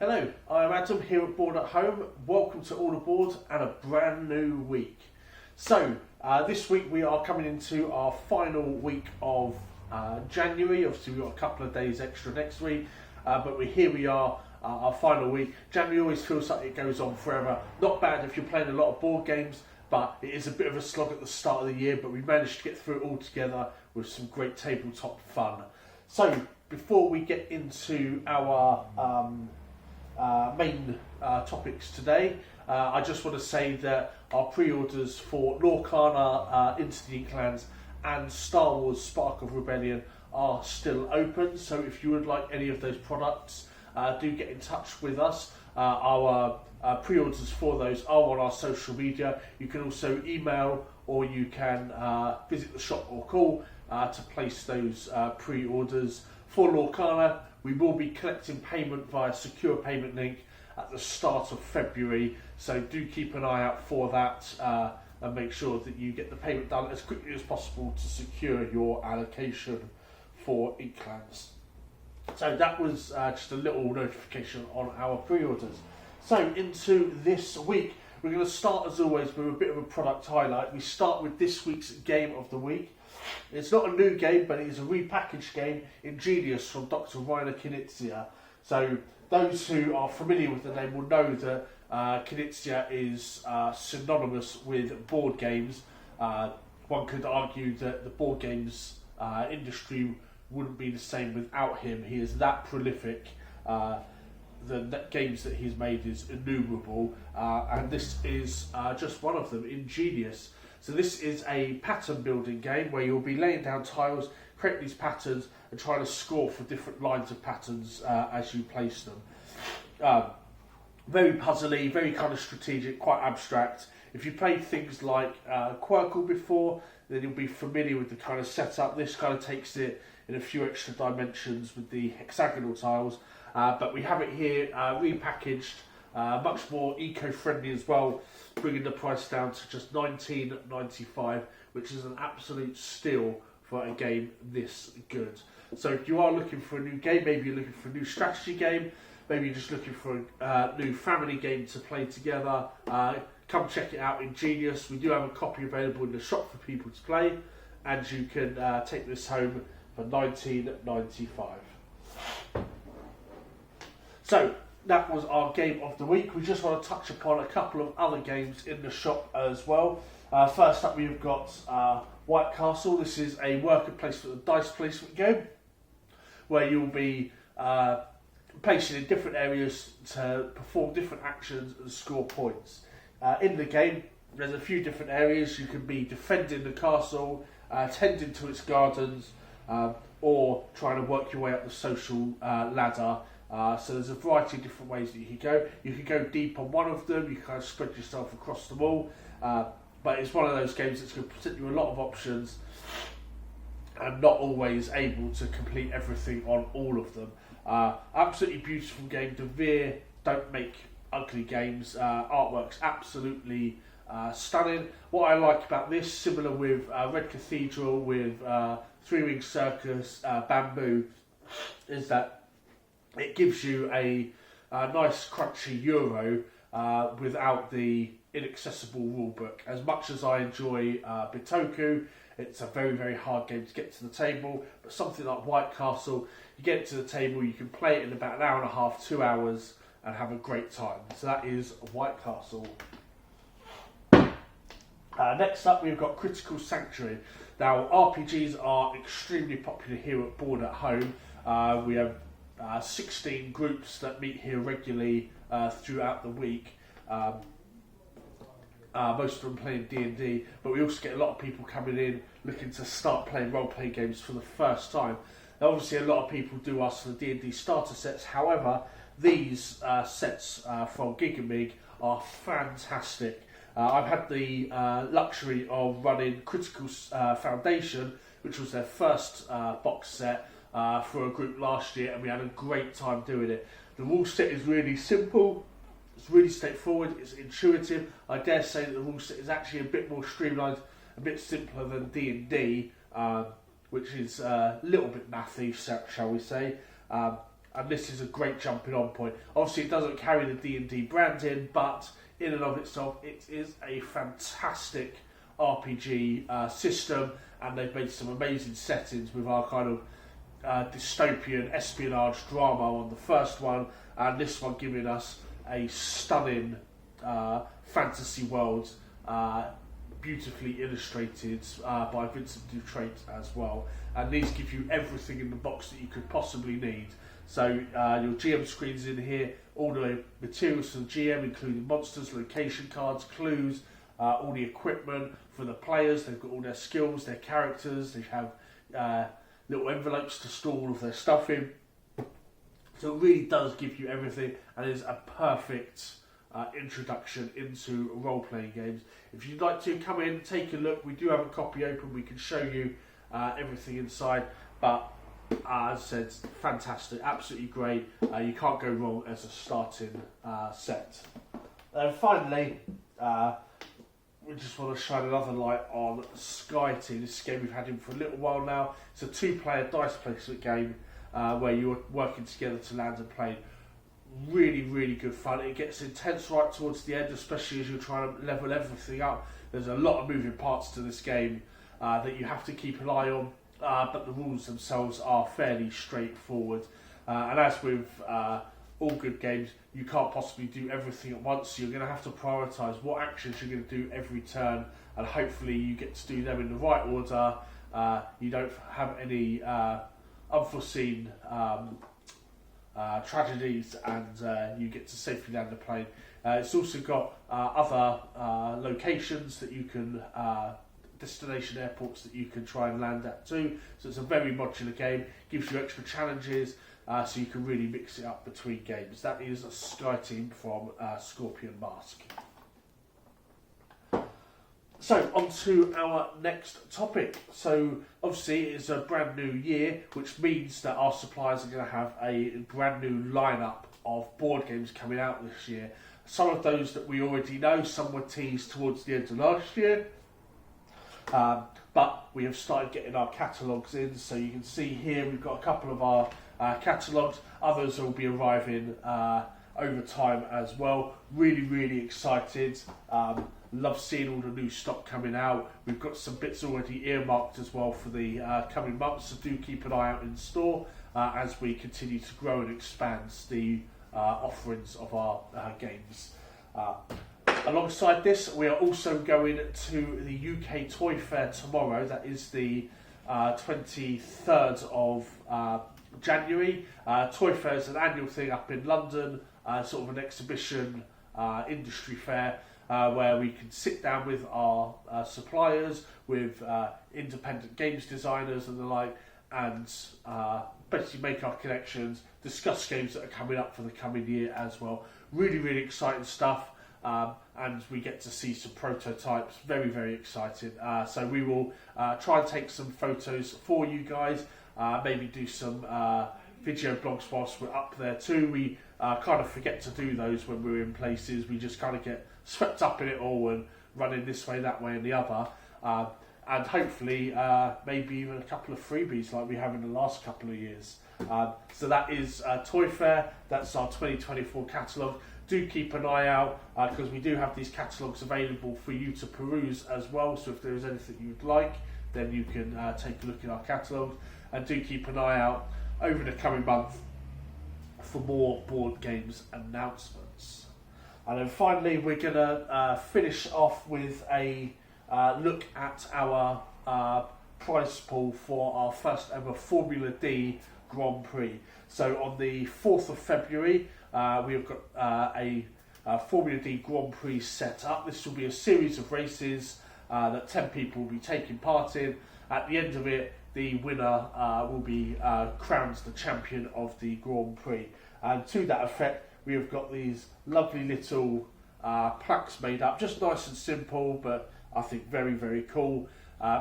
Hello, I'm Adam here at Board at Home. Welcome to All Aboard and a brand new week. So, this week we are coming into our final week of January. Obviously we've got a couple of days extra next week, but here we are, our final week. January always feels like it goes on forever. Not bad if you're playing a lot of board games, but it is a bit of a slog at the start of the year, but we managed to get through it all together with some great tabletop fun. So, before we get into our main topics today, I just want to say that our pre-orders for Lorcana Into the Inklands and Star Wars Spark of Rebellion are still open, so if you would like any of those products, do get in touch with us. Our pre-orders for those are on our social media. You can also email or you can visit the shop or call to place those pre-orders. For Lorcana, we will be collecting payment via secure payment link at the start of February, so do keep an eye out for that and make sure that you get the payment done as quickly as possible to secure your allocation for Inklands. So that was just a little notification on our pre-orders. So into this week, we're going to start as always with a bit of a product highlight. We start with this week's game of the week. It's not a new game, but it is a repackaged game, Ingenious, from Dr. Rainer Knizia. So those who are familiar with the name will know that Knizia is synonymous with board games. One could argue that the board games industry wouldn't be the same without him. He is that prolific. The games that he's made is innumerable, and this is just one of them, Ingenious. So this is a pattern building game where you'll be laying down tiles, create these patterns and trying to score for different lines of patterns as you place them. Very puzzly, very kind of strategic, quite abstract. If you played things like Quirkle before, then you'll be familiar with the kind of setup. This kind of takes it in a few extra dimensions with the hexagonal tiles, but we have it here repackaged, much more eco-friendly as well, bringing the price down to just $19.95, which is an absolute steal for a game this good. So if you are looking for a new game, maybe you're looking for a new strategy game, maybe you're just looking for a new family game to play together, come check it out, Ingenious. We do have a copy available in the shop for people to play, and you can take this home for $19.95. So that was our game of the week. We just want to touch upon a couple of other games in the shop as well. First up, we've got White Castle. This is a worker placement, dice placement game where you'll be placing in different areas to perform different actions and score points. In the game, there's a few different areas. You can be defending the castle, tending to its gardens, or trying to work your way up the social ladder. So there's a variety of different ways that you can go. You can go deep on one of them, you can kind of spread yourself across them all, but it's one of those games that's going to present you a lot of options and not always able to complete everything on all of them. Absolutely beautiful game. De Vere don't make ugly games. Artwork's absolutely stunning. What I like about this, similar with Red Cathedral, with Three Ring Circus, Bamboo, is that it gives you a nice crunchy Euro without the inaccessible rulebook. As much as I enjoy Bitoku, it's a very, very hard game to get to the table, but something like White Castle, you get it to the table, you can play it in about an hour and a half, 2 hours, and have a great time. So that is White Castle. Next up, we've got Critical Sanctuary. Now, RPGs are extremely popular here at Board at Home. We have 16 groups that meet here regularly throughout the week. Most of them playing D&D, but we also get a lot of people coming in looking to start playing role-playing games for the first time. Now, obviously, a lot of people do ask for the D&D starter sets. However, these sets from Gigamig are fantastic. I've had the luxury of running Critical Foundation, which was their first box set, for a group last year, and we had a great time doing it. The rule set is really simple, it's really straightforward, it's intuitive. I dare say that the rule set is actually a bit more streamlined, a bit simpler than D&D, which is a little bit mathy, shall we say. and this is a great jumping on point. Obviously, it doesn't carry the D&D branding, but in and of itself, it is a fantastic RPG system, and they've made some amazing settings with our kind of dystopian espionage drama on the first one, and this one giving us a stunning fantasy world, beautifully illustrated by Vincent Dutrait as well. And these give you everything in the box that you could possibly need. So your GM screen's in here, all the materials for the GM, including monsters, location cards, clues, all the equipment for the players. They've got all their skills, their characters. They have little envelopes to store all of their stuff in. So it really does give you everything, and is a perfect introduction into role-playing games. If you'd like to come in, take a look. We do have a copy open. We can show you everything inside. But as I said, fantastic, absolutely great. You can't go wrong as a starting set. And finally, we just want to shine another light on Sky Team. This game we've had in for a little while now. It's a 2-player dice placement game where you're working together to land a plane. Really, really good fun. It gets intense right towards the end, especially as you're trying to level everything up. There's a lot of moving parts to this game that you have to keep an eye on, but the rules themselves are fairly straightforward. And as with all good games, you can't possibly do everything at once, so you're going to have to prioritise what actions you're going to do every turn, and hopefully you get to do them in the right order. You don't have any unforeseen tragedies, and you get to safely land the plane. It's also got other locations that you can, destination airports that you can try and land at too. So it's a very modular game, gives you extra challenges, so you can really mix it up between games. That is a Sky Team from Scorpion Mask. So, on to our next topic. So, obviously, it's a brand new year, which means that our suppliers are going to have a brand new lineup of board games coming out this year. Some of those that we already know, some were teased towards the end of last year. But we have started getting our catalogues in, so you can see here we've got a couple of our catalogues. Others will be arriving over time as well. Really, really excited. Love seeing all the new stock coming out. We've got some bits already earmarked as well for the coming months, so do keep an eye out in store as we continue to grow and expand the offerings of our games. Alongside this, we are also going to the UK Toy Fair tomorrow. That is the 23rd of January. Toy Fair is an annual thing up in London, sort of an exhibition industry fair, where we can sit down with our suppliers, with independent games designers and the like, and basically make our connections, discuss games that are coming up for the coming year as well. Really, really exciting stuff, and we get to see some prototypes. Very, very exciting. So we will try and take some photos for you guys, maybe do some video blogs whilst we're up there too. We kind of forget to do those when we're in places. We just kind of get swept up in it all and running this way, that way and the other. And hopefully maybe even a couple of freebies like we have in the last couple of years. So that is Toy Fair. That's our 2024 catalogue. Do keep an eye out because we do have these catalogues available for you to peruse as well. So if there is anything you'd like, then you can take a look at our catalogue. And do keep an eye out over the coming month for more board games announcements. And then finally, we're going to finish off with a look at our prize pool for our first ever Formula D Grand Prix. So on the 4th of February, we've got a Formula D Grand Prix set up. This will be a series of races that 10 people will be taking part in. At the end of it, the winner will be crowned the champion of the Grand Prix. And to that effect, we have got these lovely little plaques made up, just nice and simple, but I think very, very cool.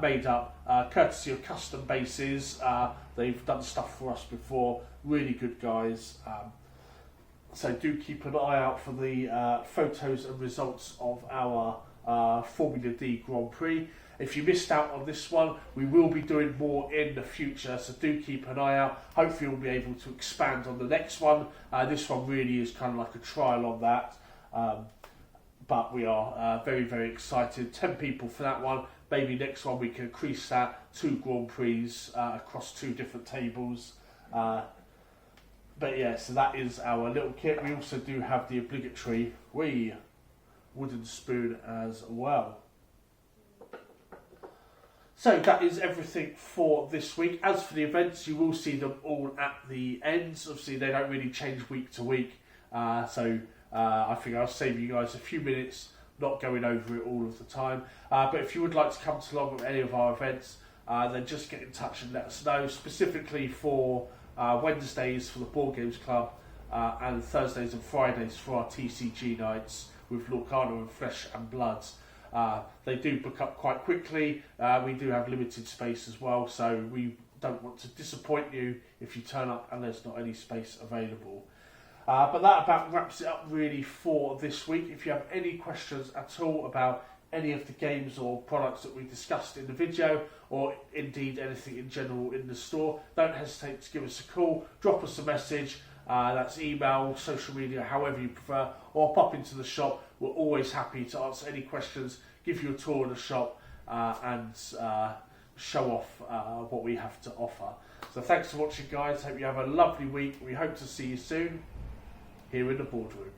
Made up courtesy of Custom Bases. They've done stuff for us before. Really good guys. So do keep an eye out for the photos and results of our Formula D Grand Prix. If you missed out on this one, we will be doing more in the future, so do keep an eye out. Hopefully we'll be able to expand on the next one. This one really is kind of like a trial on that. But we are very, very excited. 10 people for that one. Maybe next one we can increase that, 2 Grand Prix across 2 different tables. But yeah, so that is our little kit. We also do have the obligatory wooden spoon as well. So that is everything for this week. As for the events, you will see them all at the ends. Obviously, they don't really change week to week. I think I'll save you guys a few minutes not going over it all of the time. But if you would like to come along with any of our events, then just get in touch and let us know. Specifically for Wednesdays for the Board Games Club and Thursdays and Fridays for our TCG nights with Lorcana and Flesh and Blood. They do book up quite quickly. We do have limited space as well, so we don't want to disappoint you if you turn up and there's not any space available. But that about wraps it up really for this week. If you have any questions at all about any of the games or products that we discussed in the video, or indeed anything in general in the store, don't hesitate to give us a call, drop us a message. That's email, social media, however you prefer, or pop into the shop. We're always happy to answer any questions, give you a tour of the shop, and show off what we have to offer. So thanks for watching, guys. Hope you have a lovely week. We hope to see you soon here in the boardroom.